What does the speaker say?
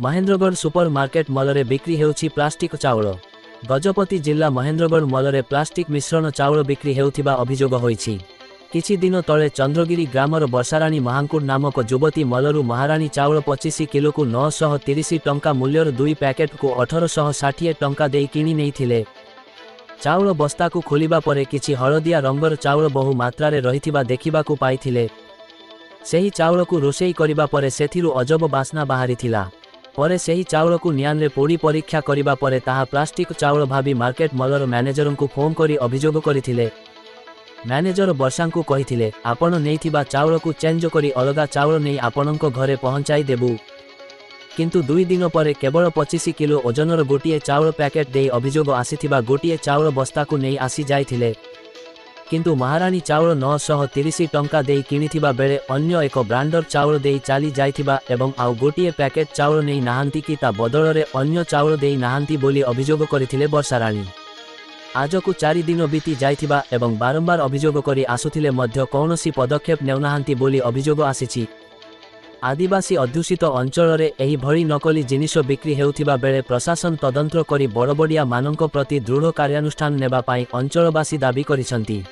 Mahendragarh super market मलरे बिक्री हेउछि plastic चाउल। Gajapati जिला Mahendragarh मलरे plastic मिश्रण चाउल बिक्री हेउथिबा अभियोग होइछि। किछि दिन तले चंद्रगिरी ग्रामर वर्षाराणी महांकुर नामक युवती मलरू महाराणी चाउल 25 किलो को 930 टंका मूल्यर 2 पैकेट को 1860 टंका दे किणी नेइथिले। चाउल बस्ता को खोलिबा परे किछि हळदिया रंगर चाउल बहु मात्रा रे रहिथिबा देखिबाकू पाइथिले। सेही चाउल को रोषेई करिबा परे सेथिरु अजब बास्ना बाहरिथिला। परे सेही चाउल को नियान रे पोड़ी परीक्षा करिबा परे ताहा प्लास्टिक चाउल भाबी मार्केट मलर मैनेजर को फोन करी अभियोग करिथिले। मैनेजर वर्षा को कहिथिले, आपण नेइथिबा चाउल को चेंज करी अलगा चाउल नै आपणको घरे पहुंचाई देबु। किंतु 2 दिन परे केवल 25 किलो ओजनर गोटिए चाउल पैकेट दे अभियोग आसीथिबा गोटिए चाउल बस्ता को नै आसी जाइथिले। किंतु महाराणी चाउल 930 टंका दे किणिथिबा बेले अन्य एक ब्रांडर चाउल दे चाली जाइथिबा एवं आउ गोटिए पैकेट चाउल नै नाहांती कि ता बदलरे अन्य चाउल दे नाहांती बोली अभियोग करिथिले वर्षाराणी। आज को 4 दिन बीती जाइथिबा एवं बारंबार अभियोग करी आसुथिले मध्य कौनसी पदक्षेप नेउनाहांती बोली अभियोग आसीछि। आदिवासी अध्युषित अंचल रे एही भଳି नकली जिनिष बिक्री हेउथिबा बेले प्रशासन तदंत्र करी बड़बड़िया मानक प्रति दृढ़ कार्यानुष्ठान नेबा पाई अंचलवासी दाबी करिसंती।